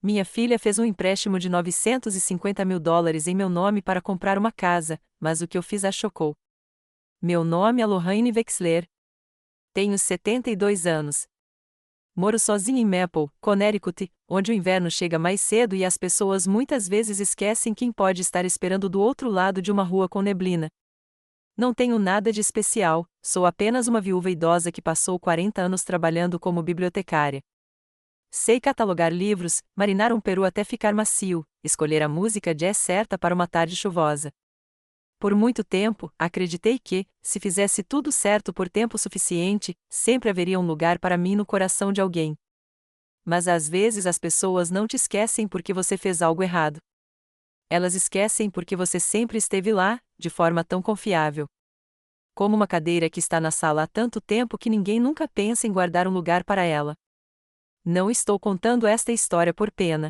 Minha filha fez um empréstimo de US$ 950 mil em meu nome para comprar uma casa, mas o que eu fiz a chocou. Meu nome é Lohane Wexler. Tenho 72 anos. Moro sozinha em Maple, Connecticut, onde o inverno chega mais cedo e as pessoas muitas vezes esquecem quem pode estar esperando do outro lado de uma rua com neblina. Não tenho nada de especial, sou apenas uma viúva idosa que passou 40 anos trabalhando como bibliotecária. Sei catalogar livros, marinar um peru até ficar macio, escolher a música jazz certa para uma tarde chuvosa. Por muito tempo, acreditei que, se fizesse tudo certo por tempo suficiente, sempre haveria um lugar para mim no coração de alguém. Mas às vezes as pessoas não te esquecem porque você fez algo errado. Elas esquecem porque você sempre esteve lá, de forma tão confiável. Como uma cadeira que está na sala há tanto tempo que ninguém nunca pensa em guardar um lugar para ela. Não estou contando esta história por pena.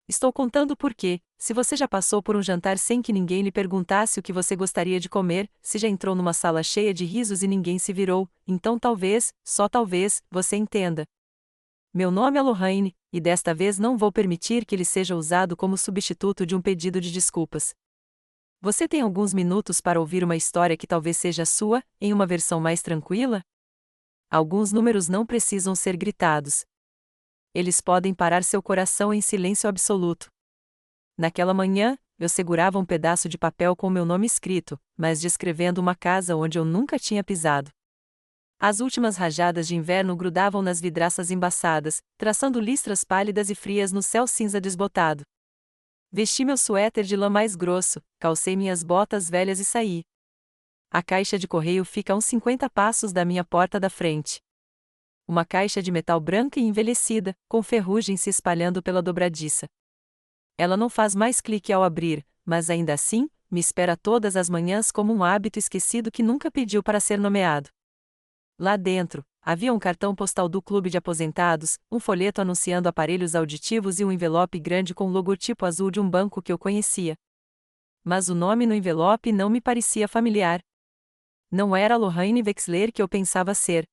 Estou contando porque, se você já passou por um jantar sem que ninguém lhe perguntasse o que você gostaria de comer, se já entrou numa sala cheia de risos e ninguém se virou, então talvez, só talvez, você entenda. Meu nome é Lohane, e desta vez não vou permitir que ele seja usado como substituto de um pedido de desculpas. Você tem alguns minutos para ouvir uma história que talvez seja sua, em uma versão mais tranquila? Alguns números não precisam ser gritados. Eles podem parar seu coração em silêncio absoluto. Naquela manhã, eu segurava um pedaço de papel com meu nome escrito, mas descrevendo uma casa onde eu nunca tinha pisado. As últimas rajadas de inverno grudavam nas vidraças embaçadas, traçando listras pálidas e frias no céu cinza desbotado. Vesti meu suéter de lã mais grosso, calcei minhas botas velhas e saí. A caixa de correio fica a uns 50 passos da minha porta da frente. Uma caixa de metal branca e envelhecida, com ferrugem se espalhando pela dobradiça. Ela não faz mais clique ao abrir, mas ainda assim, me espera todas as manhãs como um hábito esquecido que nunca pediu para ser nomeado. Lá dentro, havia um cartão postal do Clube de Aposentados, um folheto anunciando aparelhos auditivos e um envelope grande com o logotipo azul de um banco que eu conhecia. Mas o nome no envelope não me parecia familiar. Não era Lohane Wexler que eu pensava ser.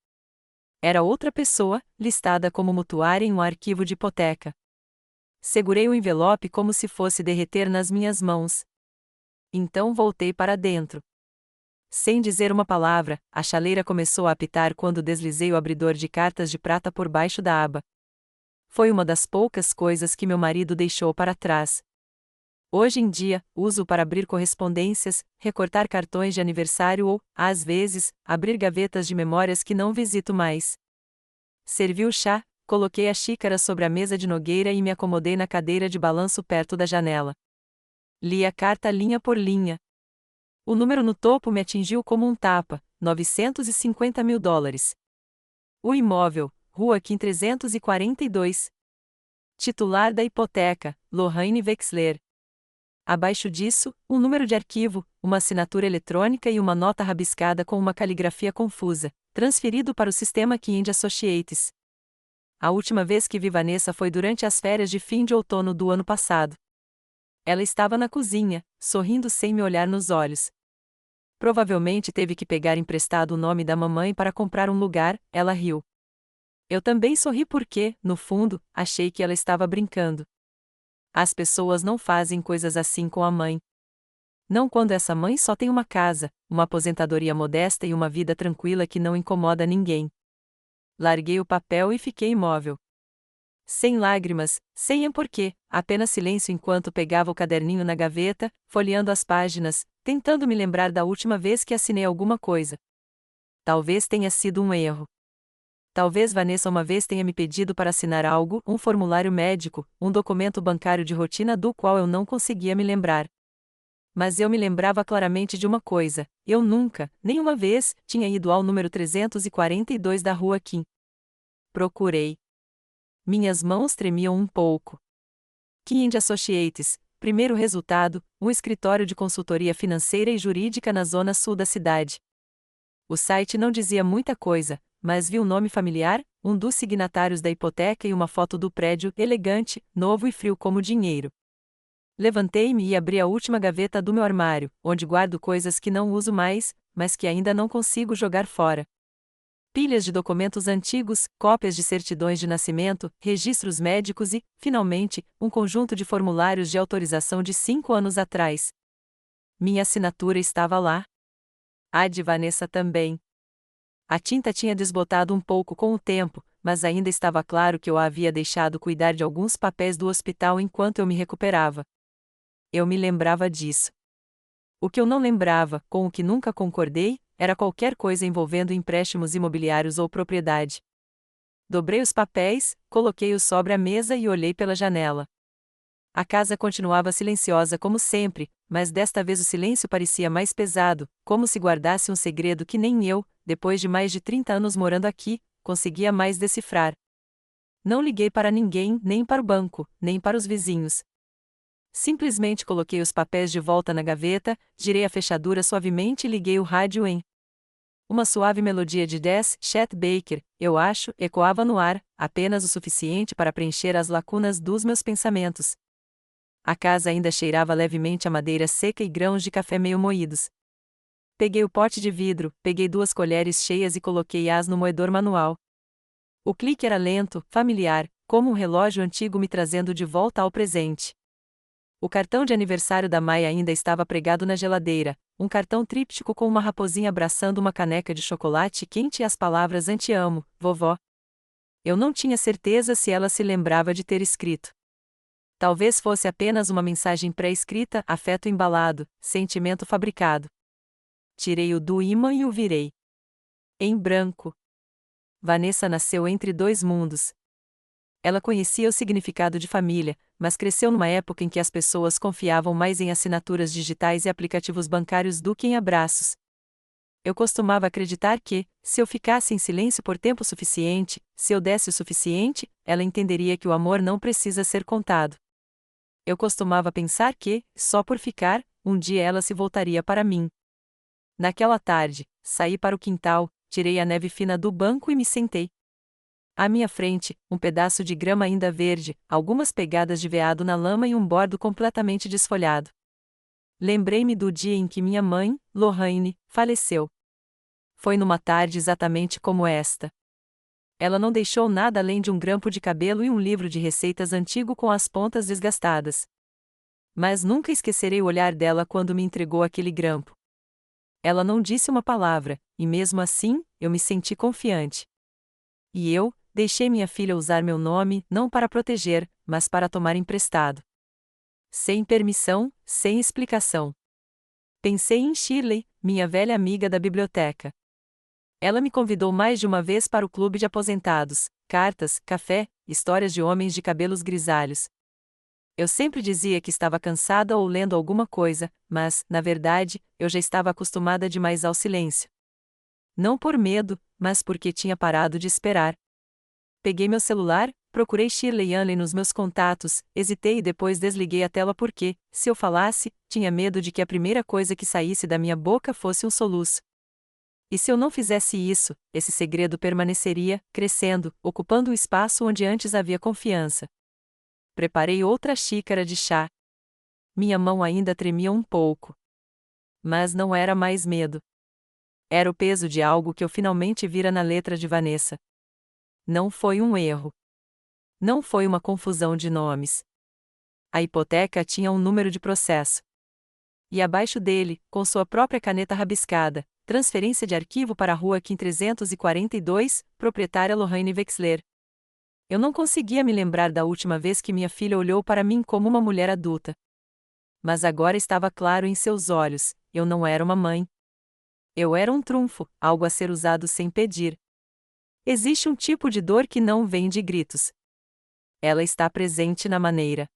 Era outra pessoa, listada como mutuária em um arquivo de hipoteca. Segurei o envelope como se fosse derreter nas minhas mãos. Então voltei para dentro. Sem dizer uma palavra, a chaleira começou a apitar quando deslizei o abridor de cartas de prata por baixo da aba. Foi uma das poucas coisas que meu marido deixou para trás. Hoje em dia, uso para abrir correspondências, recortar cartões de aniversário ou, às vezes, abrir gavetas de memórias que não visito mais. Servi o chá, coloquei a xícara sobre a mesa de nogueira e me acomodei na cadeira de balanço perto da janela. Li a carta linha por linha. O número no topo me atingiu como um tapa, US$ 950 mil. O imóvel, Rua Kim 342. Titular da hipoteca, Lohane Wexler. Abaixo disso, um número de arquivo, uma assinatura eletrônica e uma nota rabiscada com uma caligrafia confusa, transferido para o sistema Kind Associates. A última vez que vi Vanessa foi durante as férias de fim de outono do ano passado. Ela estava na cozinha, sorrindo sem me olhar nos olhos. Provavelmente teve que pegar emprestado o nome da mamãe para comprar um lugar, ela riu. Eu também sorri porque, no fundo, achei que ela estava brincando. As pessoas não fazem coisas assim com a mãe. Não quando essa mãe só tem uma casa, uma aposentadoria modesta e uma vida tranquila que não incomoda ninguém. Larguei o papel e fiquei imóvel. Sem lágrimas, sem porquê, apenas silêncio enquanto pegava o caderninho na gaveta, folheando as páginas, tentando me lembrar da última vez que assinei alguma coisa. Talvez tenha sido um erro. Talvez Vanessa uma vez tenha me pedido para assinar algo, um formulário médico, um documento bancário de rotina do qual eu não conseguia me lembrar. Mas eu me lembrava claramente de uma coisa: eu nunca, nenhuma vez, tinha ido ao número 342 da Rua Kim. Procurei. Minhas mãos tremiam um pouco. Kind Associates, primeiro resultado, um escritório de consultoria financeira e jurídica na zona sul da cidade. O site não dizia muita coisa, mas vi um nome familiar, um dos signatários da hipoteca e uma foto do prédio, elegante, novo e frio como dinheiro. Levantei-me e abri a última gaveta do meu armário, onde guardo coisas que não uso mais, mas que ainda não consigo jogar fora. pilhas de documentos antigos, cópias de certidões de nascimento, registros médicos e, finalmente, um conjunto de formulários de autorização de 5 anos atrás. Minha assinatura estava lá. A de Vanessa também. A tinta tinha desbotado um pouco com o tempo, mas ainda estava claro que eu a havia deixado cuidar de alguns papéis do hospital enquanto eu me recuperava. Eu me lembrava disso. O que eu não lembrava, com o que nunca concordei, era qualquer coisa envolvendo empréstimos imobiliários ou propriedade. Dobrei os papéis, coloquei-os sobre a mesa e olhei pela janela. A casa continuava silenciosa como sempre, mas desta vez o silêncio parecia mais pesado, como se guardasse um segredo que nem eu, depois de mais de 30 anos morando aqui, conseguia mais decifrar. Não liguei para ninguém, nem para o banco, nem para os vizinhos. Simplesmente coloquei os papéis de volta na gaveta, girei a fechadura suavemente e liguei o rádio em. Uma suave melodia de Chet Baker, eu acho, ecoava no ar, apenas o suficiente para preencher as lacunas dos meus pensamentos. A casa ainda cheirava levemente a madeira seca e grãos de café meio moídos. Peguei o pote de vidro, peguei 2 colheres cheias e coloquei-as no moedor manual. O clique era lento, familiar, como um relógio antigo me trazendo de volta ao presente. O cartão de aniversário da Maia ainda estava pregado na geladeira, um cartão tríptico com uma raposinha abraçando uma caneca de chocolate quente e as palavras "Te amo, vovó". Eu não tinha certeza se ela se lembrava de ter escrito. Talvez fosse apenas uma mensagem pré-escrita, afeto embalado, sentimento fabricado. Tirei o do ímã e o virei. Em branco. Vanessa nasceu entre 2 mundos. Ela conhecia o significado de família, mas cresceu numa época em que as pessoas confiavam mais em assinaturas digitais e aplicativos bancários do que em abraços. Eu costumava acreditar que, se eu ficasse em silêncio por tempo suficiente, se eu desse o suficiente, ela entenderia que o amor não precisa ser contado. Eu costumava pensar que, só por ficar, um dia ela se voltaria para mim. Naquela tarde, saí para o quintal, tirei a neve fina do banco e me sentei. À minha frente, um pedaço de grama ainda verde, algumas pegadas de veado na lama e um bordo completamente desfolhado. Lembrei-me do dia em que minha mãe, Lorraine, faleceu. Foi numa tarde exatamente como esta. Ela não deixou nada além de um grampo de cabelo e um livro de receitas antigo com as pontas desgastadas. Mas nunca esquecerei o olhar dela quando me entregou aquele grampo. Ela não disse uma palavra, e mesmo assim, eu me senti confiante. E eu, deixei minha filha usar meu nome, não para proteger, mas para tomar emprestado. Sem permissão, sem explicação. Pensei em Shirley, minha velha amiga da biblioteca. Ela me convidou mais de uma vez para o clube de aposentados, cartas, café, histórias de homens de cabelos grisalhos. Eu sempre dizia que estava cansada ou lendo alguma coisa, mas, na verdade, eu já estava acostumada demais ao silêncio. Não por medo, mas porque tinha parado de esperar. Peguei meu celular, procurei Shirley Anley nos meus contatos, hesitei e depois desliguei a tela porque, se eu falasse, tinha medo de que a primeira coisa que saísse da minha boca fosse um soluço. E se eu não fizesse isso, esse segredo permaneceria, crescendo, ocupando o espaço onde antes havia confiança. Preparei outra xícara de chá. Minha mão ainda tremia um pouco. Mas não era mais medo. Era o peso de algo que eu finalmente vira na letra de Vanessa. Não foi um erro. Não foi uma confusão de nomes. A hipoteca tinha um número de processo. E abaixo dele, com sua própria caneta rabiscada, transferência de arquivo para a rua Kim 342, proprietária Lorraine Wexler. Eu não conseguia me lembrar da última vez que minha filha olhou para mim como uma mulher adulta. Mas agora estava claro em seus olhos, eu não era uma mãe. Eu era um trunfo, algo a ser usado sem pedir. Existe um tipo de dor que não vem de gritos. Ela está presente na maneira.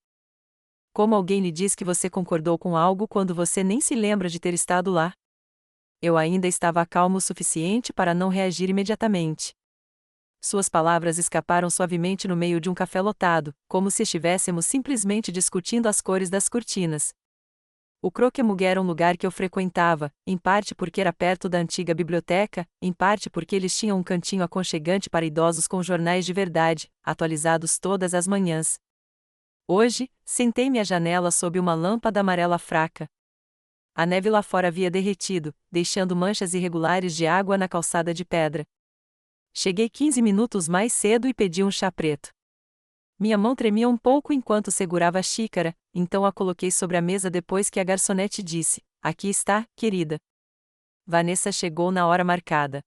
Como alguém lhe diz que você concordou com algo quando você nem se lembra de ter estado lá? Eu ainda estava calmo o suficiente para não reagir imediatamente. Suas palavras escaparam suavemente no meio de um café lotado, como se estivéssemos simplesmente discutindo as cores das cortinas. O Croquemug era um lugar que eu frequentava, em parte porque era perto da antiga biblioteca, em parte porque eles tinham um cantinho aconchegante para idosos com jornais de verdade, atualizados todas as manhãs. Hoje, sentei-me à janela sob uma lâmpada amarela fraca. A neve lá fora havia derretido, deixando manchas irregulares de água na calçada de pedra. Cheguei 15 minutos mais cedo e pedi um chá preto. Minha mão tremia um pouco enquanto segurava a xícara, então a coloquei sobre a mesa depois que a garçonete disse: "Aqui está, querida." Vanessa chegou na hora marcada.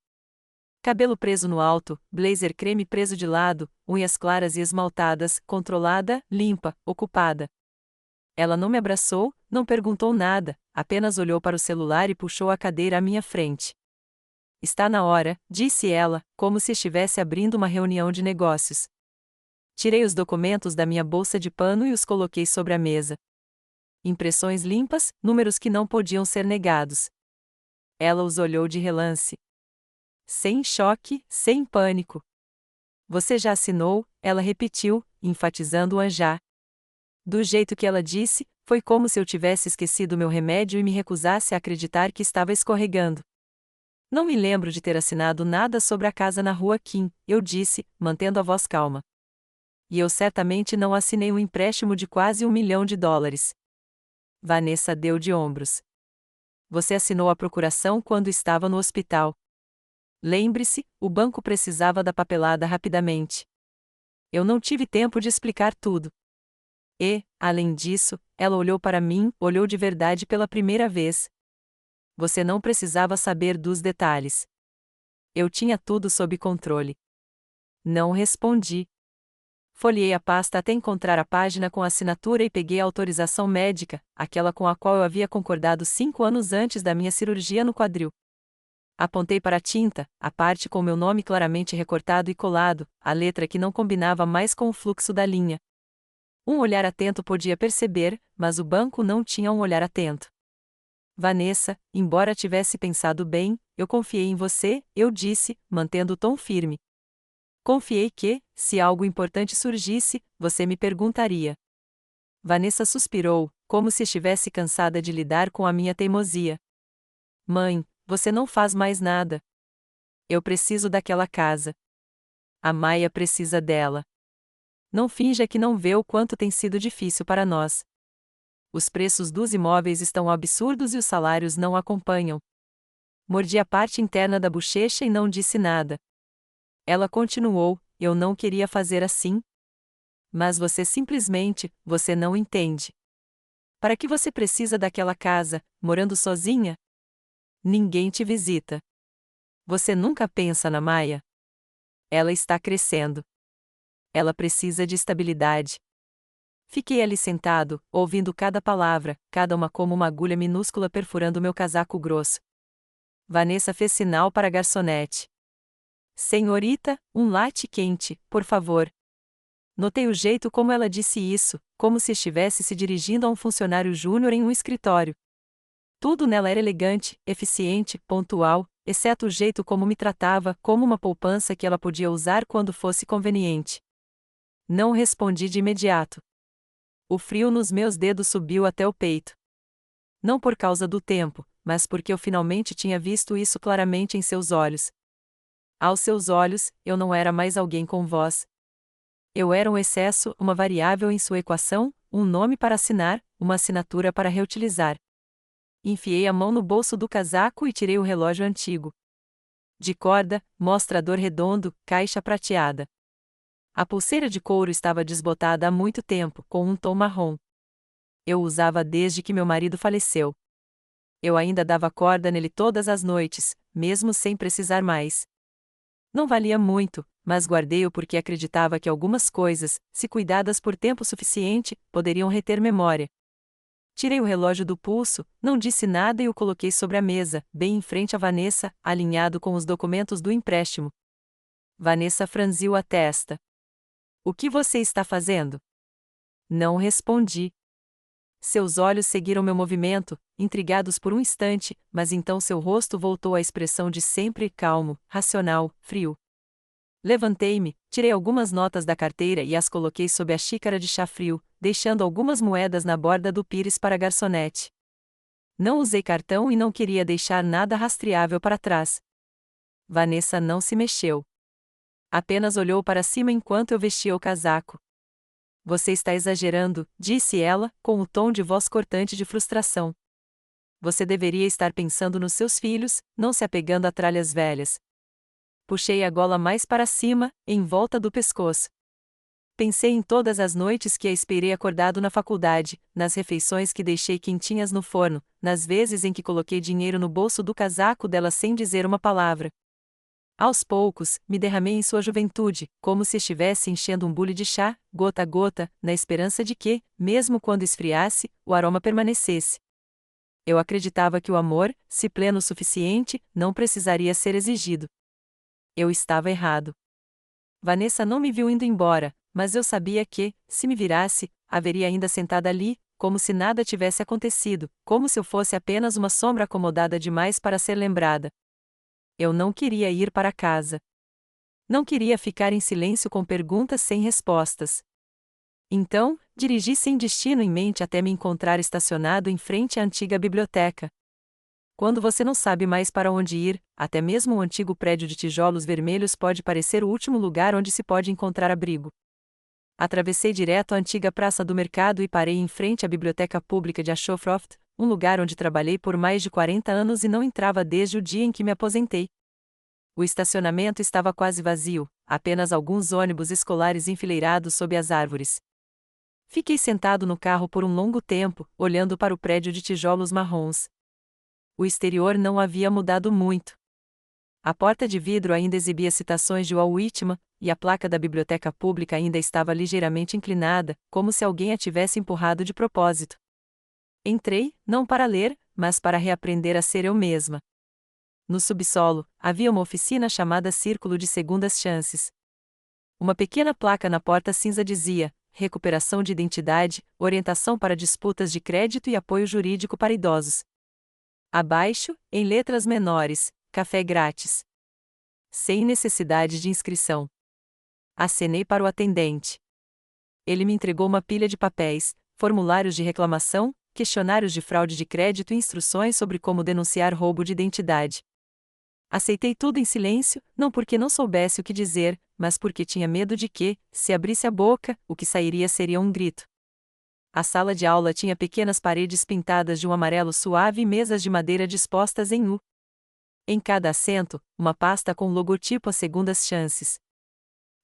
Cabelo preso no alto, blazer creme preso de lado, unhas claras e esmaltadas, controlada, limpa, ocupada. Ela não me abraçou, não perguntou nada, apenas olhou para o celular e puxou a cadeira à minha frente. "Está na hora", disse ela, como se estivesse abrindo uma reunião de negócios. Tirei os documentos da minha bolsa de pano e os coloquei sobre a mesa. Impressões limpas, números que não podiam ser negados. Ela os olhou de relance. Sem choque, sem pânico. "Você já assinou?" ela repetiu, enfatizando o já. Do jeito que ela disse, foi como se eu tivesse esquecido meu remédio e me recusasse a acreditar que estava escorregando. "Não me lembro de ter assinado nada sobre a casa na rua Kim", eu disse, mantendo a voz calma. "E eu certamente não assinei um empréstimo de quase US$ 1 milhão." Vanessa deu de ombros. "Você assinou a procuração quando estava no hospital. Lembre-se, o banco precisava da papelada rapidamente. Eu não tive tempo de explicar tudo. E, além disso, ela olhou para mim, olhou de verdade pela primeira vez. Você não precisava saber dos detalhes. Eu tinha tudo sob controle." Não respondi. Folheei a pasta até encontrar a página com a assinatura e peguei a autorização médica, aquela com a qual eu havia concordado 5 anos antes da minha cirurgia no quadril. Apontei para a tinta, a parte com meu nome claramente recortado e colado, a letra que não combinava mais com o fluxo da linha. Um olhar atento podia perceber, mas o banco não tinha um olhar atento. "Vanessa, embora tivesse pensado bem, eu confiei em você", eu disse, mantendo o tom firme. "Confiei que, se algo importante surgisse, você me perguntaria." Vanessa suspirou, como se estivesse cansada de lidar com a minha teimosia. "Mãe, você não faz mais nada. Eu preciso daquela casa. A Maia precisa dela. Não finja que não vê o quanto tem sido difícil para nós. Os preços dos imóveis estão absurdos e os salários não acompanham." Mordi a parte interna da bochecha e não disse nada. Ela continuou: "Eu não queria fazer assim. Mas você não entende. Para que você precisa daquela casa, morando sozinha? Ninguém te visita. Você nunca pensa na Maia? Ela está crescendo. Ela precisa de estabilidade." Fiquei ali sentado, ouvindo cada palavra, cada uma como uma agulha minúscula perfurando meu casaco grosso. Vanessa fez sinal para a garçonete. "Senhorita, um latte quente, por favor." Notei o jeito como ela disse isso, como se estivesse se dirigindo a um funcionário júnior em um escritório. Tudo nela era elegante, eficiente, pontual, exceto o jeito como me tratava, como uma poupança que ela podia usar quando fosse conveniente. Não respondi de imediato. O frio nos meus dedos subiu até o peito. Não por causa do tempo, mas porque eu finalmente tinha visto isso claramente em seus olhos. Aos seus olhos, eu não era mais alguém com voz. Eu era um excesso, uma variável em sua equação, um nome para assinar, uma assinatura para reutilizar. Enfiei a mão no bolso do casaco e tirei o relógio antigo. De corda, mostrador redondo, caixa prateada. A pulseira de couro estava desbotada há muito tempo, com um tom marrom. Eu o usava desde que meu marido faleceu. Eu ainda dava corda nele todas as noites, mesmo sem precisar mais. Não valia muito, mas guardei-o porque acreditava que algumas coisas, se cuidadas por tempo suficiente, poderiam reter memória. Tirei o relógio do pulso, não disse nada e o coloquei sobre a mesa, bem em frente a Vanessa, alinhado com os documentos do empréstimo. Vanessa franziu a testa. "O que você está fazendo?" Não respondi. Seus olhos seguiram meu movimento, intrigados por um instante, mas então seu rosto voltou à expressão de sempre, calmo, racional, frio. Levantei-me, tirei algumas notas da carteira e as coloquei sob a xícara de chá frio, deixando algumas moedas na borda do pires para a garçonete. Não usei cartão e não queria deixar nada rastreável para trás. Vanessa não se mexeu. Apenas olhou para cima enquanto eu vestia o casaco. "Você está exagerando", disse ela, com o tom de voz cortante de frustração. "Você deveria estar pensando nos seus filhos, não se apegando a tralhas velhas." Puxei a gola mais para cima, em volta do pescoço. Pensei em todas as noites que a esperei acordado na faculdade, nas refeições que deixei quentinhas no forno, nas vezes em que coloquei dinheiro no bolso do casaco dela sem dizer uma palavra. Aos poucos, me derramei em sua juventude, como se estivesse enchendo um bule de chá, gota a gota, na esperança de que, mesmo quando esfriasse, o aroma permanecesse. Eu acreditava que o amor, se pleno o suficiente, não precisaria ser exigido. Eu estava errado. Vanessa não me viu indo embora, mas eu sabia que, se me virasse, haveria ainda sentada ali, como se nada tivesse acontecido, como se eu fosse apenas uma sombra acomodada demais para ser lembrada. Eu não queria ir para casa. Não queria ficar em silêncio com perguntas sem respostas. Então, dirigi sem destino em mente até me encontrar estacionado em frente à antiga biblioteca. Quando você não sabe mais para onde ir, até mesmo um antigo prédio de tijolos vermelhos pode parecer o último lugar onde se pode encontrar abrigo. Atravessei direto a antiga Praça do Mercado e parei em frente à Biblioteca Pública de Ashcroft, um lugar onde trabalhei por mais de 40 anos e não entrava desde o dia em que me aposentei. O estacionamento estava quase vazio, apenas alguns ônibus escolares enfileirados sob as árvores. Fiquei sentado no carro por um longo tempo, olhando para o prédio de tijolos marrons. O exterior não havia mudado muito. A porta de vidro ainda exibia citações de Walt Whitman, e a placa da biblioteca pública ainda estava ligeiramente inclinada, como se alguém a tivesse empurrado de propósito. Entrei, não para ler, mas para reaprender a ser eu mesma. No subsolo, havia uma oficina chamada Círculo de Segundas Chances. Uma pequena placa na porta cinza dizia: recuperação de identidade, orientação para disputas de crédito e apoio jurídico para idosos. Abaixo, em letras menores, café grátis. Sem necessidade de inscrição. Acenei para o atendente. Ele me entregou uma pilha de papéis, formulários de reclamação, questionários de fraude de crédito e instruções sobre como denunciar roubo de identidade. Aceitei tudo em silêncio, não porque não soubesse o que dizer, mas porque tinha medo de que, se abrisse a boca, o que sairia seria um grito. A sala de aula tinha pequenas paredes pintadas de um amarelo suave e mesas de madeira dispostas em U. Em cada assento, uma pasta com o logotipo As Segundas Chances.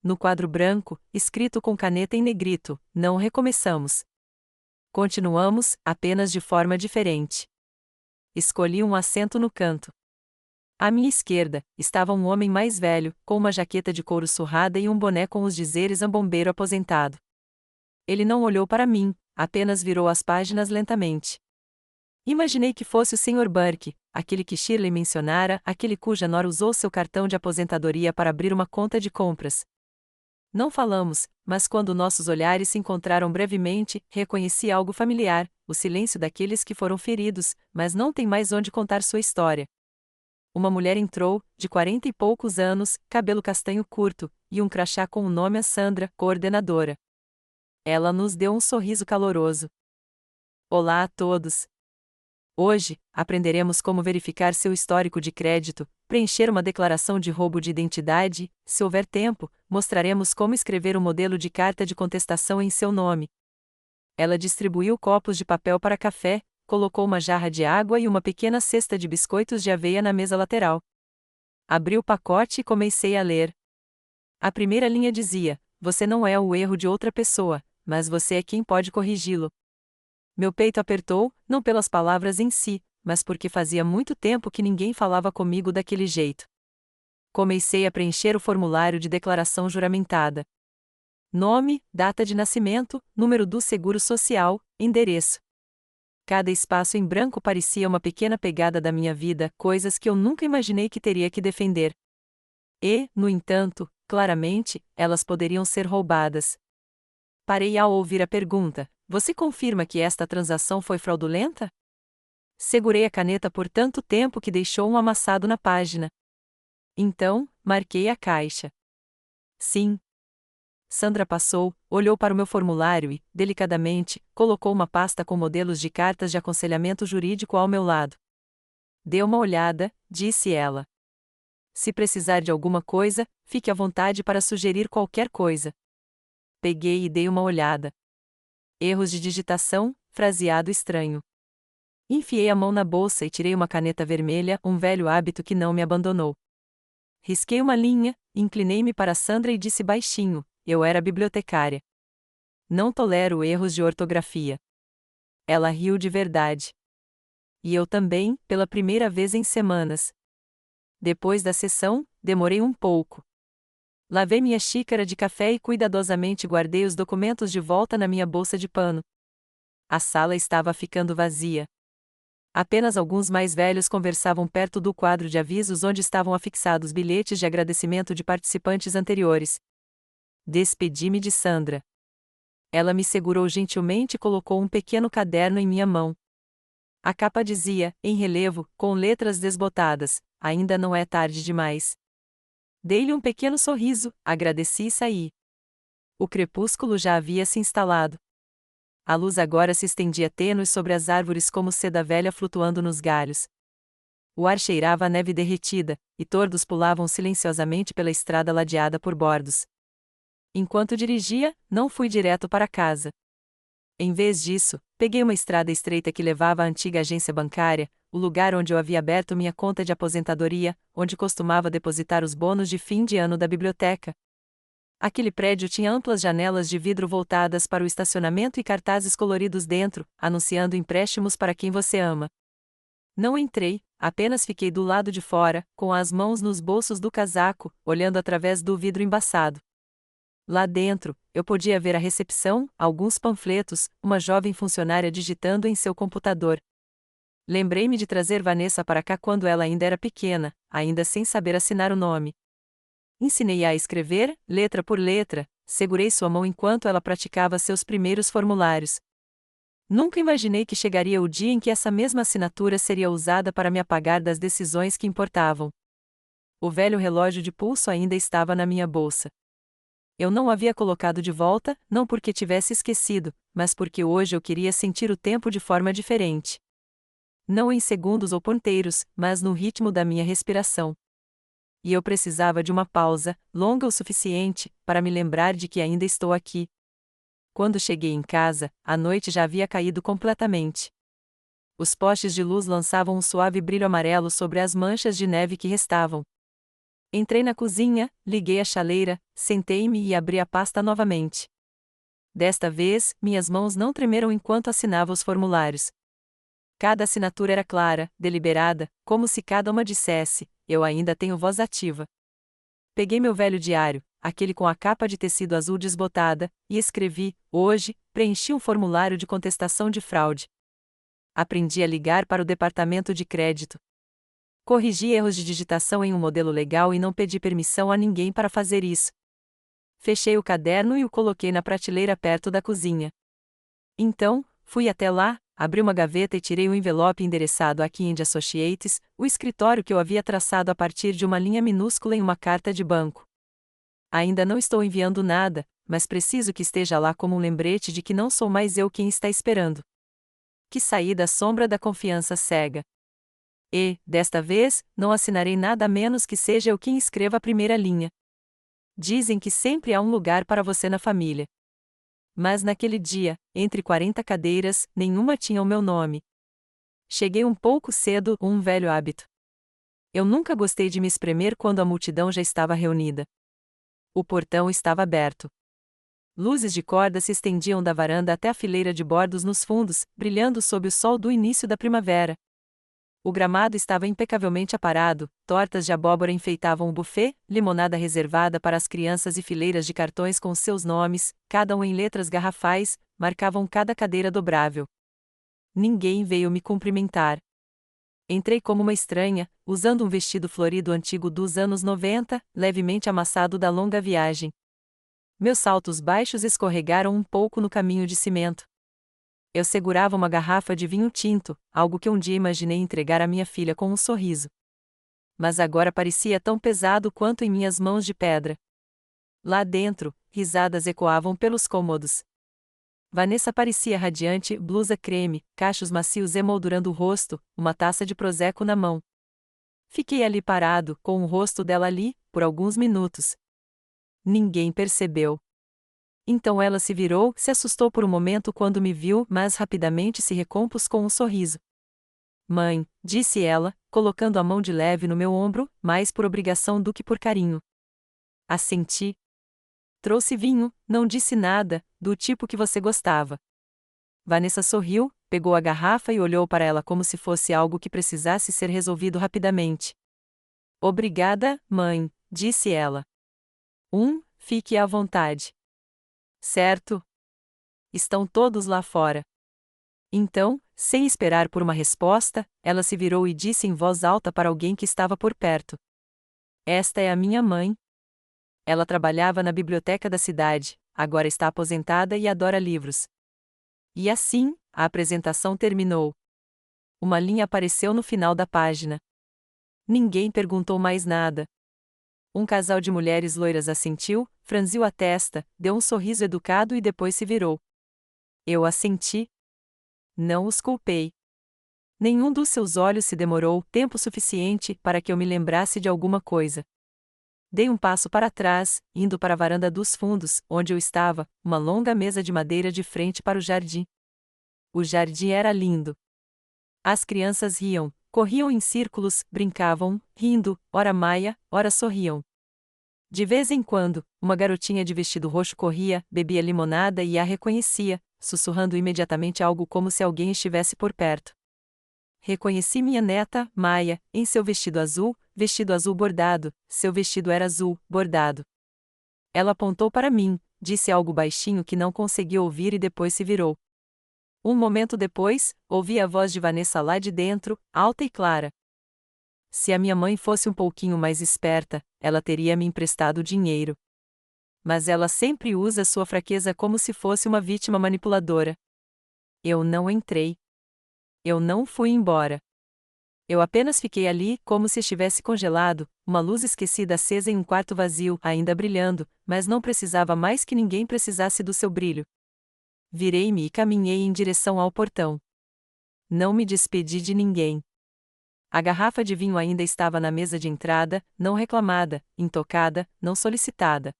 No quadro branco, escrito com caneta em negrito: não recomeçamos. Continuamos, apenas de forma diferente. Escolhi um assento no canto. À minha esquerda, estava um homem mais velho, com uma jaqueta de couro surrada e um boné com os dizeres "um bombeiro aposentado". Ele não olhou para mim, apenas virou as páginas lentamente. Imaginei que fosse o Sr. Burke, aquele que Shirley mencionara, aquele cuja nora usou seu cartão de aposentadoria para abrir uma conta de compras. Não falamos, mas quando nossos olhares se encontraram brevemente, reconheci algo familiar: o silêncio daqueles que foram feridos, mas não têm mais onde contar sua história. Uma mulher entrou, de 40 e poucos anos, cabelo castanho curto, e um crachá com o nome Sandra, coordenadora. Ela nos deu um sorriso caloroso. Olá a todos! Hoje, aprenderemos como verificar seu histórico de crédito, preencher uma declaração de roubo de identidade, se houver tempo, mostraremos como escrever um modelo de carta de contestação em seu nome. Ela distribuiu copos de papel para café, colocou uma jarra de água e uma pequena cesta de biscoitos de aveia na mesa lateral. Abri o pacote e comecei a ler. A primeira linha dizia: você não é o erro de outra pessoa, mas você é quem pode corrigi-lo. Meu peito apertou, não pelas palavras em si, mas porque fazia muito tempo que ninguém falava comigo daquele jeito. Comecei a preencher o formulário de declaração juramentada. Nome, data de nascimento, número do seguro social, endereço. Cada espaço em branco parecia uma pequena pegada da minha vida, coisas que eu nunca imaginei que teria que defender. E, no entanto, claramente, elas poderiam ser roubadas. Parei ao ouvir a pergunta: você confirma que esta transação foi fraudulenta? Segurei a caneta por tanto tempo que deixou um amassado na página. Então, marquei a caixa. Sim. Sandra passou, olhou para o meu formulário e, delicadamente, colocou uma pasta com modelos de cartas de aconselhamento jurídico ao meu lado. Dê uma olhada, disse ela. Se precisar de alguma coisa, fique à vontade para sugerir qualquer coisa. Peguei e dei uma olhada. Erros de digitação, fraseado estranho. Enfiei a mão na bolsa e tirei uma caneta vermelha, um velho hábito que não me abandonou. Risquei uma linha, inclinei-me para Sandra e disse baixinho: eu era bibliotecária. Não tolero erros de ortografia. Ela riu de verdade. E eu também, pela primeira vez em semanas. Depois da sessão, demorei um pouco. Lavei minha xícara de café e cuidadosamente guardei os documentos de volta na minha bolsa de pano. A sala estava ficando vazia. Apenas alguns mais velhos conversavam perto do quadro de avisos onde estavam afixados bilhetes de agradecimento de participantes anteriores. Despedi-me de Sandra. Ela me segurou gentilmente e colocou um pequeno caderno em minha mão. A capa dizia, em relevo, com letras desbotadas: ainda não é tarde demais. Dei-lhe um pequeno sorriso, agradeci e saí. O crepúsculo já havia se instalado. A luz agora se estendia tênue sobre as árvores como seda velha flutuando nos galhos. O ar cheirava a neve derretida, e tordos pulavam silenciosamente pela estrada ladeada por bordos. Enquanto dirigia, não fui direto para casa. Em vez disso, peguei uma estrada estreita que levava à antiga agência bancária, o lugar onde eu havia aberto minha conta de aposentadoria, onde costumava depositar os bônus de fim de ano da biblioteca. Aquele prédio tinha amplas janelas de vidro voltadas para o estacionamento e cartazes coloridos dentro, anunciando empréstimos para quem você ama. Não entrei, apenas fiquei do lado de fora, com as mãos nos bolsos do casaco, olhando através do vidro embaçado. Lá dentro, eu podia ver a recepção, alguns panfletos, uma jovem funcionária digitando em seu computador. Lembrei-me de trazer Vanessa para cá quando ela ainda era pequena, ainda sem saber assinar o nome. Ensinei-a a escrever, letra por letra, segurei sua mão enquanto ela praticava seus primeiros formulários. Nunca imaginei que chegaria o dia em que essa mesma assinatura seria usada para me apagar das decisões que importavam. O velho relógio de pulso ainda estava na minha bolsa. Eu não o havia colocado de volta, não porque tivesse esquecido, mas porque hoje eu queria sentir o tempo de forma diferente. Não em segundos ou ponteiros, mas no ritmo da minha respiração. E eu precisava de uma pausa, longa o suficiente, para me lembrar de que ainda estou aqui. Quando cheguei em casa, a noite já havia caído completamente. Os postes de luz lançavam um suave brilho amarelo sobre as manchas de neve que restavam. Entrei na cozinha, liguei a chaleira, sentei-me e abri a pasta novamente. Desta vez, minhas mãos não tremeram enquanto assinava os formulários. Cada assinatura era clara, deliberada, como se cada uma dissesse: eu ainda tenho voz ativa. Peguei meu velho diário, aquele com a capa de tecido azul desbotada, e escrevi: hoje, preenchi um formulário de contestação de fraude. Aprendi a ligar para o departamento de crédito. Corrigi erros de digitação em um modelo legal e não pedi permissão a ninguém para fazer isso. Fechei o caderno e o coloquei na prateleira perto da cozinha. Então, fui até lá, abri uma gaveta e tirei um envelope endereçado a Key & Associates, o escritório que eu havia traçado a partir de uma linha minúscula em uma carta de banco. Ainda não estou enviando nada, mas preciso que esteja lá como um lembrete de que não sou mais eu quem está esperando. Que saí da sombra da confiança cega. E, desta vez, não assinarei nada a menos que seja eu quem escreva a primeira linha. Dizem que sempre há um lugar para você na família. Mas naquele dia, entre 40 cadeiras, nenhuma tinha o meu nome. Cheguei um pouco cedo, um velho hábito. Eu nunca gostei de me espremer quando a multidão já estava reunida. O portão estava aberto. Luzes de corda se estendiam da varanda até a fileira de bordos nos fundos, brilhando sob o sol do início da primavera. O gramado estava impecavelmente aparado, tortas de abóbora enfeitavam o buffet, limonada reservada para as crianças e fileiras de cartões com seus nomes, cada um em letras garrafais, marcavam cada cadeira dobrável. Ninguém veio me cumprimentar. Entrei como uma estranha, usando um vestido florido antigo dos anos 90, levemente amassado da longa viagem. Meus saltos baixos escorregaram um pouco no caminho de cimento. Eu segurava uma garrafa de vinho tinto, algo que um dia imaginei entregar à minha filha com um sorriso. Mas agora parecia tão pesado quanto em minhas mãos de pedra. Lá dentro, risadas ecoavam pelos cômodos. Vanessa parecia radiante, blusa creme, cachos macios emoldurando o rosto, uma taça de prosecco na mão. Fiquei ali parado, com o rosto dela ali, por alguns minutos. Ninguém percebeu. Então ela se virou, se assustou por um momento quando me viu, mas rapidamente se recompôs com um sorriso. Mãe, disse ela, colocando a mão de leve no meu ombro, mais por obrigação do que por carinho. Assenti. Trouxe vinho, não disse nada, do tipo que você gostava. Vanessa sorriu, pegou a garrafa e olhou para ela como se fosse algo que precisasse ser resolvido rapidamente. Obrigada, mãe, disse ela. Fique à vontade. Certo? Estão todos lá fora. Então, sem esperar por uma resposta, ela se virou e disse em voz alta para alguém que estava por perto: Esta é a minha mãe. Ela trabalhava na biblioteca da cidade, agora está aposentada e adora livros. E assim, a apresentação terminou. Uma linha apareceu no final da página. Ninguém perguntou mais nada. Um casal de mulheres loiras assentiu, franziu a testa, deu um sorriso educado e depois se virou. Eu assenti. Não os culpei. Nenhum dos seus olhos se demorou tempo suficiente para que eu me lembrasse de alguma coisa. Dei um passo para trás, indo para a varanda dos fundos, onde eu estava, uma longa mesa de madeira de frente para o jardim. O jardim era lindo. As crianças riam, corriam em círculos, brincavam, rindo, ora maia, ora sorriam. De vez em quando, uma garotinha de vestido roxo corria, bebia limonada e a reconhecia, sussurrando imediatamente algo como se alguém estivesse por perto. Reconheci minha neta, Maia, em seu vestido azul bordado, seu vestido era azul, bordado. Ela apontou para mim, disse algo baixinho que não consegui ouvir e depois se virou. Um momento depois, ouvi a voz de Vanessa lá de dentro, alta e clara. Se a minha mãe fosse um pouquinho mais esperta, ela teria me emprestado dinheiro. Mas ela sempre usa sua fraqueza como se fosse uma vítima manipuladora. Eu não entrei. Eu não fui embora. Eu apenas fiquei ali, como se estivesse congelado, uma luz esquecida acesa em um quarto vazio, ainda brilhando, mas não precisava mais que ninguém precisasse do seu brilho. Virei-me e caminhei em direção ao portão. Não me despedi de ninguém. A garrafa de vinho ainda estava na mesa de entrada, não reclamada, intocada, não solicitada.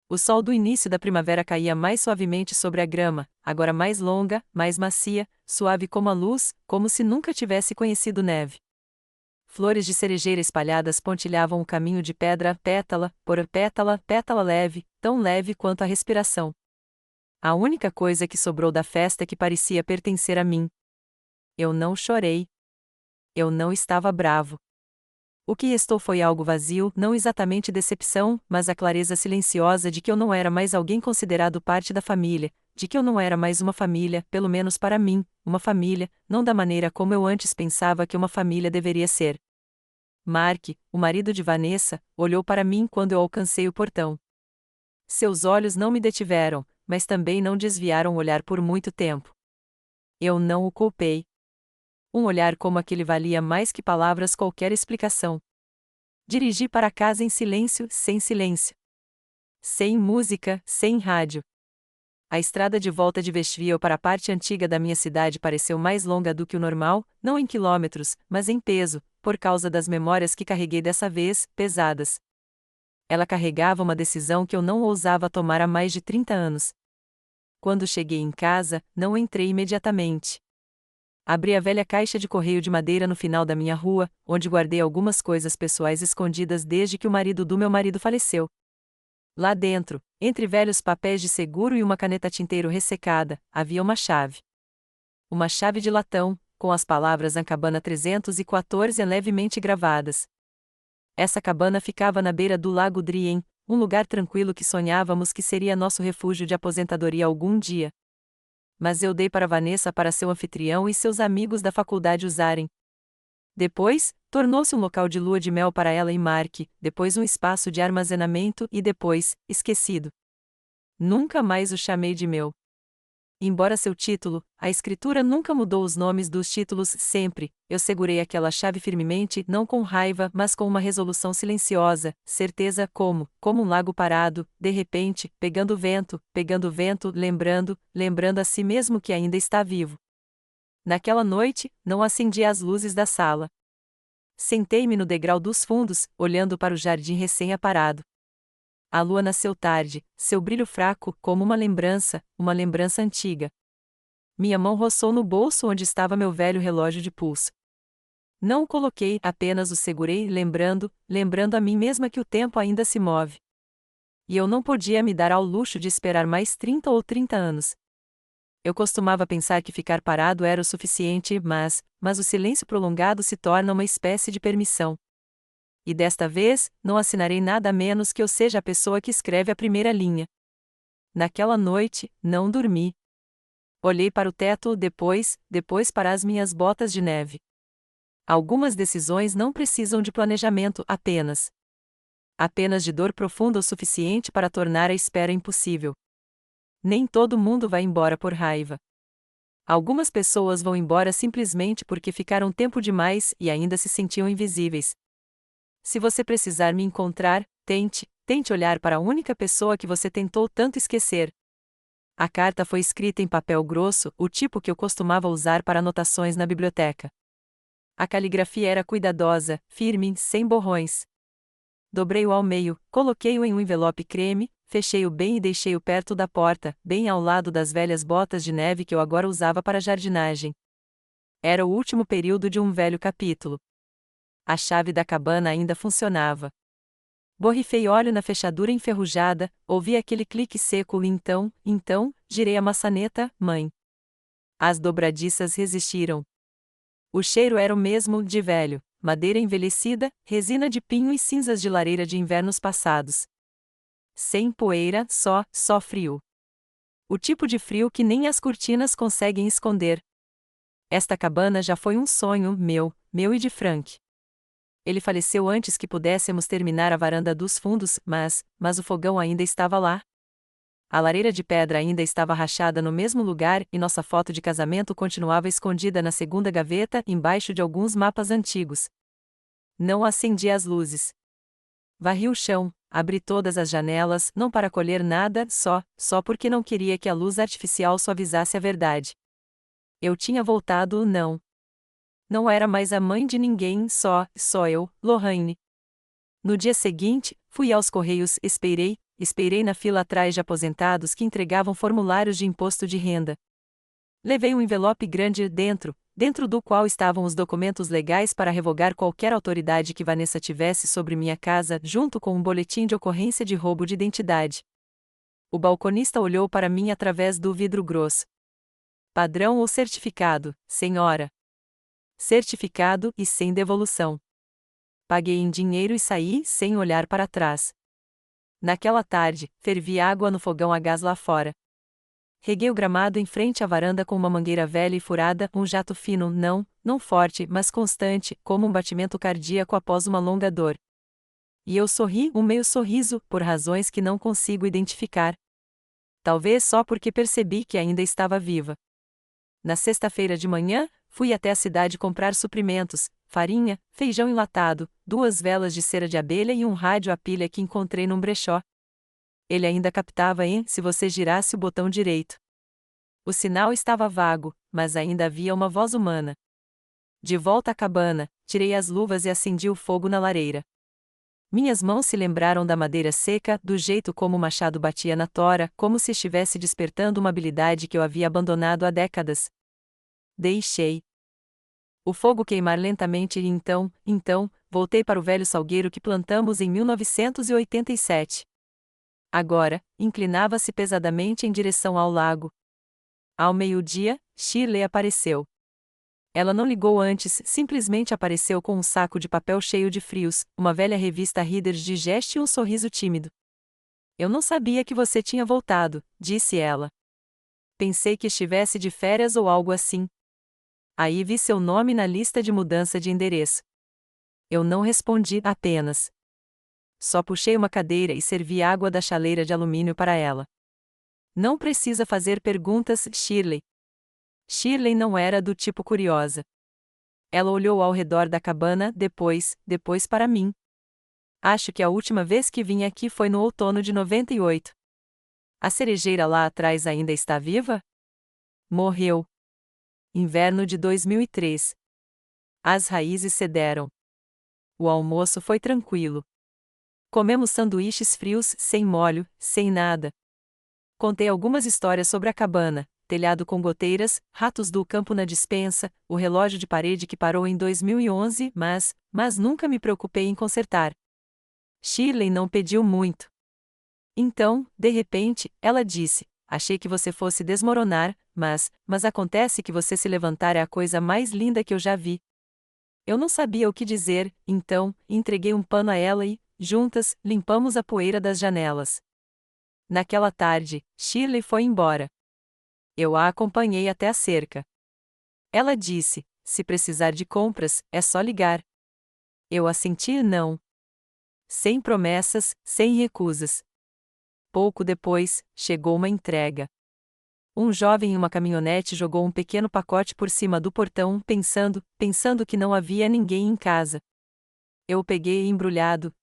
O sol do início da primavera caía mais suavemente sobre a grama, agora mais longa, mais macia, suave como a luz, como se nunca tivesse conhecido neve. Flores de cerejeira espalhadas pontilhavam o caminho de pedra, pétala por pétala, pétala leve, tão leve quanto a respiração. A única coisa que sobrou da festa que parecia pertencer a mim. Eu não chorei. Eu não estava bravo. O que restou foi algo vazio, não exatamente decepção, mas a clareza silenciosa de que eu não era mais alguém considerado parte da família, de que eu não era mais uma família, pelo menos para mim, uma família, não da maneira como eu antes pensava que uma família deveria ser. Mark, o marido de Vanessa, olhou para mim quando eu alcancei o portão. Seus olhos não me detiveram, mas também não desviaram o olhar por muito tempo. Eu não o culpei. Um olhar como aquele valia mais que palavras qualquer explicação. Dirigi para casa em silêncio, sem silêncio. Sem música, sem rádio. A estrada de volta de Westville para a parte antiga da minha cidade pareceu mais longa do que o normal, não em quilômetros, mas em peso, por causa das memórias que carreguei dessa vez, pesadas. Ela carregava uma decisão que eu não ousava tomar há mais de 30 anos. Quando cheguei em casa, não entrei imediatamente. Abri a velha caixa de correio de madeira no final da minha rua, onde guardei algumas coisas pessoais escondidas desde que o marido do meu marido faleceu. Lá dentro, entre velhos papéis de seguro e uma caneta tinteiro ressecada, havia uma chave. Uma chave de latão, com as palavras Ancabana 314 levemente gravadas. Essa cabana ficava na beira do Lago Drien, um lugar tranquilo que sonhávamos que seria nosso refúgio de aposentadoria algum dia. Mas eu dei para Vanessa para seu anfitrião e seus amigos da faculdade usarem. Depois, tornou-se um local de lua de mel para ela e Mark, depois um espaço de armazenamento e depois, esquecido. Nunca mais o chamei de meu. Embora seu título, a escritura nunca mudou os nomes dos títulos sempre, eu segurei aquela chave firmemente, não com raiva, mas com uma resolução silenciosa, certeza como um lago parado, de repente, pegando vento, lembrando a si mesmo que ainda está vivo. Naquela noite, não acendi as luzes da sala. Sentei-me no degrau dos fundos, olhando para o jardim recém-aparado. A lua nasceu tarde, seu brilho fraco, como uma lembrança antiga. Minha mão roçou no bolso onde estava meu velho relógio de pulso. Não o coloquei, apenas o segurei, lembrando a mim mesma que o tempo ainda se move. E eu não podia me dar ao luxo de esperar mais 30 ou 30 anos. Eu costumava pensar que ficar parado era o suficiente, mas o silêncio prolongado se torna uma espécie de permissão. E desta vez, não assinarei nada a menos que eu seja a pessoa que escreve a primeira linha. Naquela noite, não dormi. Olhei para o teto, depois para as minhas botas de neve. Algumas decisões não precisam de planejamento, apenas de dor profunda o suficiente para tornar a espera impossível. Nem todo mundo vai embora por raiva. Algumas pessoas vão embora simplesmente porque ficaram tempo demais e ainda se sentiam invisíveis. Se você precisar me encontrar, tente olhar para a única pessoa que você tentou tanto esquecer. A carta foi escrita em papel grosso, o tipo que eu costumava usar para anotações na biblioteca. A caligrafia era cuidadosa, firme, sem borrões. Dobrei-o ao meio, coloquei-o em um envelope creme, fechei-o bem e deixei-o perto da porta, bem ao lado das velhas botas de neve que eu agora usava para jardinagem. Era o último período de um velho capítulo. A chave da cabana ainda funcionava. Borrifei óleo na fechadura enferrujada, ouvi aquele clique seco e então, girei a maçaneta, mãe. As dobradiças resistiram. O cheiro era o mesmo, de velho, madeira envelhecida, resina de pinho e cinzas de lareira de invernos passados. Sem poeira, só frio. O tipo de frio que nem as cortinas conseguem esconder. Esta cabana já foi um sonho meu e de Frank. Ele faleceu antes que pudéssemos terminar a varanda dos fundos, mas o fogão ainda estava lá. A lareira de pedra ainda estava rachada no mesmo lugar e nossa foto de casamento continuava escondida na segunda gaveta, embaixo de alguns mapas antigos. Não acendi as luzes. Varri o chão, abri todas as janelas, não para colher nada, só porque não queria que a luz artificial suavizasse a verdade. Eu tinha voltado, não. Não era mais a mãe de ninguém, só eu, Lorraine. No dia seguinte, fui aos Correios, esperei na fila atrás de aposentados que entregavam formulários de imposto de renda. Levei um envelope grande dentro do qual estavam os documentos legais para revogar qualquer autoridade que Vanessa tivesse sobre minha casa, junto com um boletim de ocorrência de roubo de identidade. O balconista olhou para mim através do vidro grosso. Padrão ou certificado, senhora? Certificado e sem devolução. Paguei em dinheiro e saí, sem olhar para trás. Naquela tarde, fervi água no fogão a gás lá fora. Reguei o gramado em frente à varanda com uma mangueira velha e furada, um jato fino, não forte, mas constante, como um batimento cardíaco após uma longa dor. E eu sorri, um meio sorriso, por razões que não consigo identificar. Talvez só porque percebi que ainda estava viva. Na sexta-feira de manhã, fui até a cidade comprar suprimentos, farinha, feijão enlatado, 2 velas de cera de abelha e um rádio a pilha que encontrei num brechó. Ele ainda captava se você girasse o botão direito. O sinal estava vago, mas ainda havia uma voz humana. De volta à cabana, tirei as luvas e acendi o fogo na lareira. Minhas mãos se lembraram da madeira seca, do jeito como o machado batia na tora, como se estivesse despertando uma habilidade que eu havia abandonado há décadas. Deixei o fogo queimar lentamente e então, voltei para o velho salgueiro que plantamos em 1987. Agora, inclinava-se pesadamente em direção ao lago. Ao meio-dia, Shirley apareceu. Ela não ligou antes, simplesmente apareceu com um saco de papel cheio de frios, uma velha revista Reader's Digest e um sorriso tímido. Eu não sabia que você tinha voltado, disse ela. Pensei que estivesse de férias ou algo assim. Aí vi seu nome na lista de mudança de endereço. Eu não respondi, apenas. Só puxei uma cadeira e servi água da chaleira de alumínio para ela. Não precisa fazer perguntas, Shirley. Shirley não era do tipo curiosa. Ela olhou ao redor da cabana, depois para mim. Acho que a última vez que vim aqui foi no outono de 98. A cerejeira lá atrás ainda está viva? Morreu. Inverno de 2003. As raízes cederam. O almoço foi tranquilo. Comemos sanduíches frios, sem molho, sem nada. Contei algumas histórias sobre a cabana, telhado com goteiras, ratos do campo na despensa, o relógio de parede que parou em 2011, mas nunca me preocupei em consertar. Shirley não pediu muito. Então, de repente, ela disse: achei que você fosse desmoronar, mas acontece que você se levantar é a coisa mais linda que eu já vi. Eu não sabia o que dizer, então, entreguei um pano a ela e, juntas, limpamos a poeira das janelas. Naquela tarde, Shirley foi embora. Eu a acompanhei até a cerca. Ela disse: se precisar de compras, é só ligar. Eu assenti não. Sem promessas, sem recusas. Pouco depois, chegou uma entrega. Um jovem em uma caminhonete jogou um pequeno pacote por cima do portão, pensando que não havia ninguém em casa. Eu o peguei embrulhado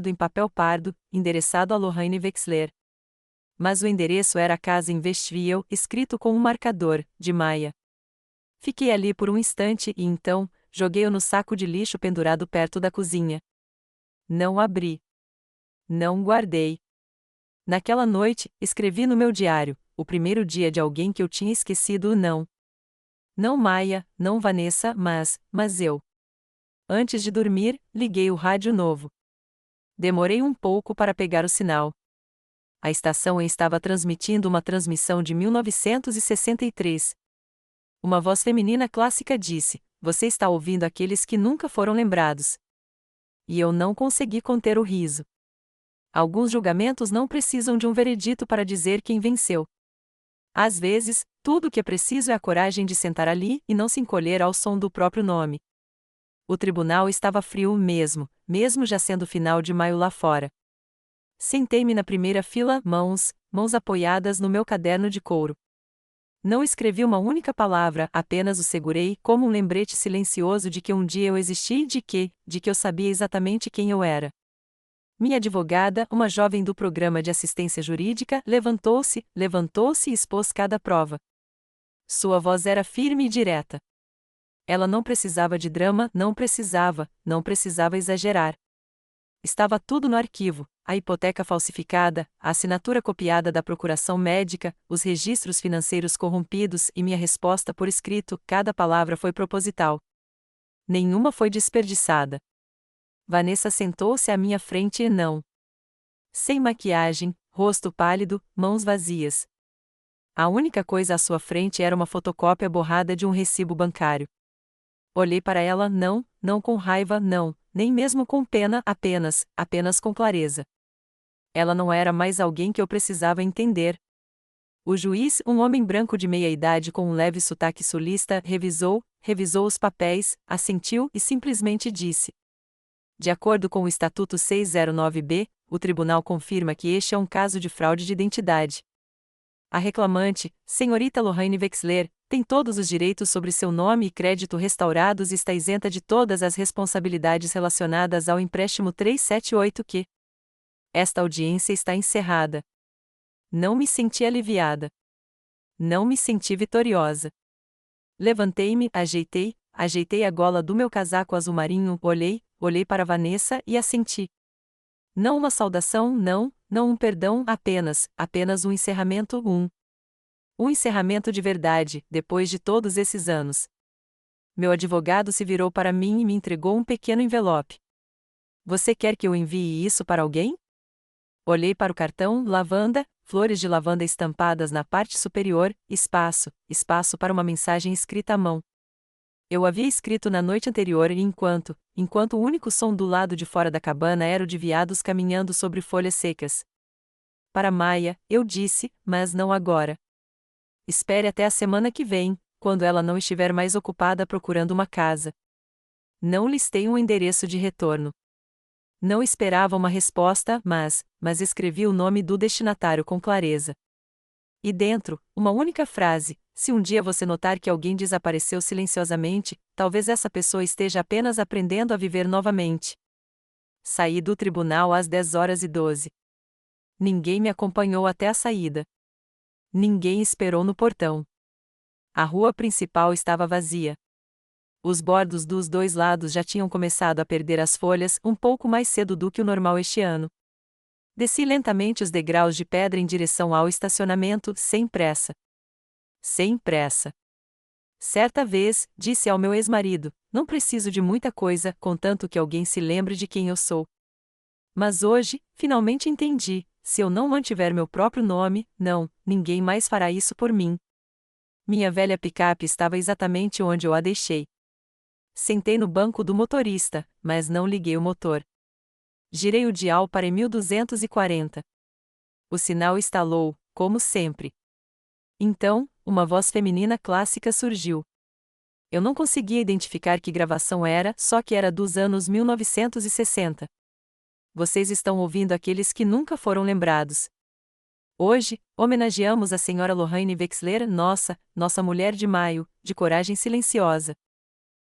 em papel pardo, endereçado a Lorraine Wexler. Mas o endereço era a casa em Westville, escrito com um marcador, de maia. Fiquei ali por um instante e então, joguei-o no saco de lixo pendurado perto da cozinha. Não abri. Não guardei. Naquela noite, escrevi no meu diário, o primeiro dia de alguém que eu tinha esquecido não. Não Maia, não Vanessa, mas eu. Antes de dormir, liguei o rádio novo. Demorei um pouco para pegar o sinal. A estação estava transmitindo uma transmissão de 1963. Uma voz feminina clássica disse: você está ouvindo aqueles que nunca foram lembrados. E eu não consegui conter o riso. Alguns julgamentos não precisam de um veredito para dizer quem venceu. Às vezes, tudo o que é preciso é a coragem de sentar ali e não se encolher ao som do próprio nome. O tribunal estava frio mesmo já sendo final de maio lá fora. Sentei-me na primeira fila, mãos apoiadas no meu caderno de couro. Não escrevi uma única palavra, apenas o segurei como um lembrete silencioso de que um dia eu existi e de que eu sabia exatamente quem eu era. Minha advogada, uma jovem do programa de assistência jurídica, levantou-se e expôs cada prova. Sua voz era firme e direta. Ela não precisava de drama, não precisava exagerar. Estava tudo no arquivo: a hipoteca falsificada, a assinatura copiada da procuração médica, os registros financeiros corrompidos e minha resposta por escrito. Cada palavra foi proposital. Nenhuma foi desperdiçada. Vanessa sentou-se à minha frente e não. Sem maquiagem, rosto pálido, mãos vazias. A única coisa à sua frente era uma fotocópia borrada de um recibo bancário. Olhei para ela não com raiva, nem mesmo com pena, apenas com clareza. Ela não era mais alguém que eu precisava entender. O juiz, um homem branco de meia-idade com um leve sotaque sulista, revisou os papéis, assentiu e simplesmente disse: de acordo com o Estatuto 609-B, o tribunal confirma que este é um caso de fraude de identidade. A reclamante, senhorita Lorraine Wexler, tem todos os direitos sobre seu nome e crédito restaurados e está isenta de todas as responsabilidades relacionadas ao empréstimo 378Q. Esta audiência está encerrada. Não me senti aliviada. Não me senti vitoriosa. Levantei-me, ajeitei a gola do meu casaco azul marinho, olhei para Vanessa e assenti. Não uma saudação, não um perdão, apenas um encerramento, um encerramento de verdade, depois de todos esses anos. Meu advogado se virou para mim e me entregou um pequeno envelope. Você quer que eu envie isso para alguém? Olhei para o cartão, lavanda, flores de lavanda estampadas na parte superior, espaço para uma mensagem escrita à mão. Eu havia escrito na noite anterior e enquanto o único som do lado de fora da cabana era o de veados caminhando sobre folhas secas. Para Maia, eu disse, mas não agora. Espere até a semana que vem, quando ela não estiver mais ocupada procurando uma casa. Não listei um endereço de retorno. Não esperava uma resposta, mas escrevi o nome do destinatário com clareza. E dentro, uma única frase: se um dia você notar que alguém desapareceu silenciosamente, talvez essa pessoa esteja apenas aprendendo a viver novamente. Saí do tribunal às 10h12. Ninguém me acompanhou até a saída. Ninguém esperou no portão. A rua principal estava vazia. Os bordos dos dois lados já tinham começado a perder as folhas um pouco mais cedo do que o normal este ano. Desci lentamente os degraus de pedra em direção ao estacionamento, sem pressa. sem pressa. Certa vez, disse ao meu ex-marido: não preciso de muita coisa, contanto que alguém se lembre de quem eu sou. Mas hoje, finalmente entendi: se eu não mantiver meu próprio nome, ninguém mais fará isso por mim. Minha velha picape estava exatamente onde eu a deixei. Sentei no banco do motorista, mas não liguei o motor. Girei o dial para 1240. O sinal estalou, como sempre. Então, uma voz feminina clássica surgiu. Eu não conseguia identificar que gravação era, só que era dos anos 1960. Vocês estão ouvindo aqueles que nunca foram lembrados. Hoje, homenageamos a senhora Lorraine Wexler, nossa mulher de maio, de coragem silenciosa.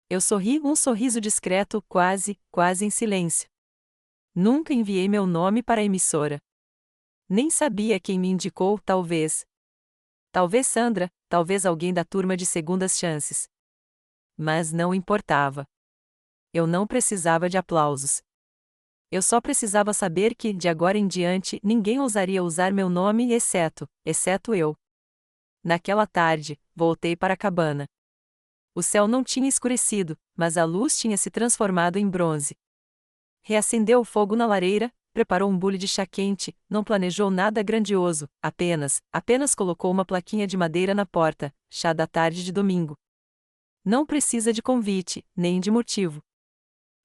Eu sorri um sorriso discreto, quase em silêncio. Nunca enviei meu nome para a emissora. Nem sabia quem me indicou, talvez. Talvez Sandra, talvez alguém da turma de segundas chances. Mas não importava. Eu não precisava de aplausos. Eu só precisava saber que, de agora em diante, ninguém ousaria usar meu nome exceto eu. Naquela tarde, voltei para a cabana. O céu não tinha escurecido, mas a luz tinha se transformado em bronze. Reacendeu o fogo na lareira, preparou um bule de chá quente, não planejou nada grandioso, apenas colocou uma plaquinha de madeira na porta: chá da tarde de domingo. Não precisa de convite, nem de motivo.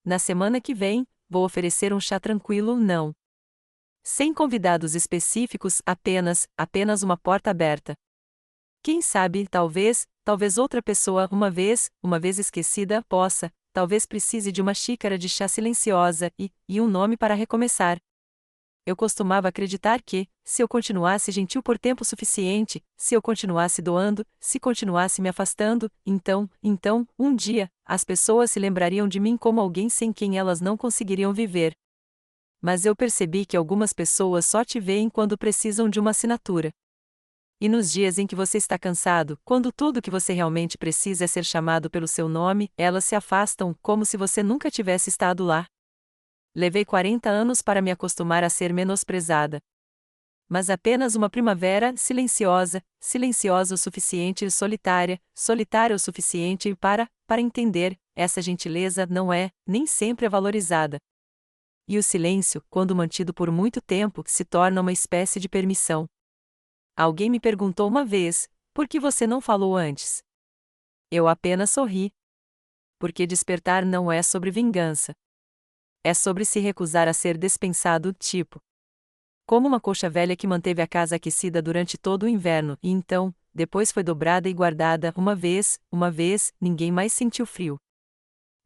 Na semana que vem, vou oferecer um chá tranquilo, sem convidados específicos, apenas uma porta aberta. Quem sabe, talvez outra pessoa, uma vez esquecida, talvez precise de uma xícara de chá silenciosa e um nome para recomeçar. Eu costumava acreditar que, se eu continuasse gentil por tempo suficiente, se eu continuasse doando, se continuasse me afastando, então, um dia, as pessoas se lembrariam de mim como alguém sem quem elas não conseguiriam viver. Mas eu percebi que algumas pessoas só te veem quando precisam de uma assinatura. E nos dias em que você está cansado, quando tudo que você realmente precisa é ser chamado pelo seu nome, elas se afastam, como se você nunca tivesse estado lá. Levei 40 anos para me acostumar a ser menosprezada. Mas apenas uma primavera, silenciosa o suficiente e solitária o suficiente para entender, essa gentileza não é, nem sempre é valorizada. E o silêncio, quando mantido por muito tempo, se torna uma espécie de permissão. Alguém me perguntou uma vez: por que você não falou antes? Eu apenas sorri. Porque despertar não é sobre vingança. É sobre se recusar a ser dispensado, como uma coxa velha que manteve a casa aquecida durante todo o inverno e então, depois foi dobrada e guardada uma vez, ninguém mais sentiu frio.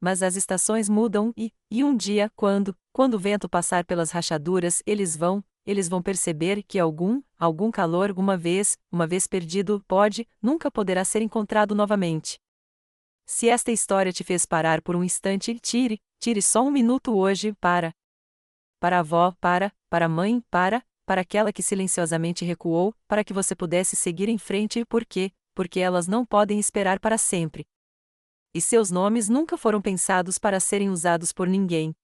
Mas as estações mudam e um dia, quando o vento passar pelas rachaduras, eles vão perceber que algum calor, uma vez perdido, nunca poderá ser encontrado novamente. Se esta história te fez parar por um instante, tire só um minuto hoje para a avó, para a mãe, para aquela que silenciosamente recuou, para que você pudesse seguir em frente, porque elas não podem esperar para sempre. E seus nomes nunca foram pensados para serem usados por ninguém.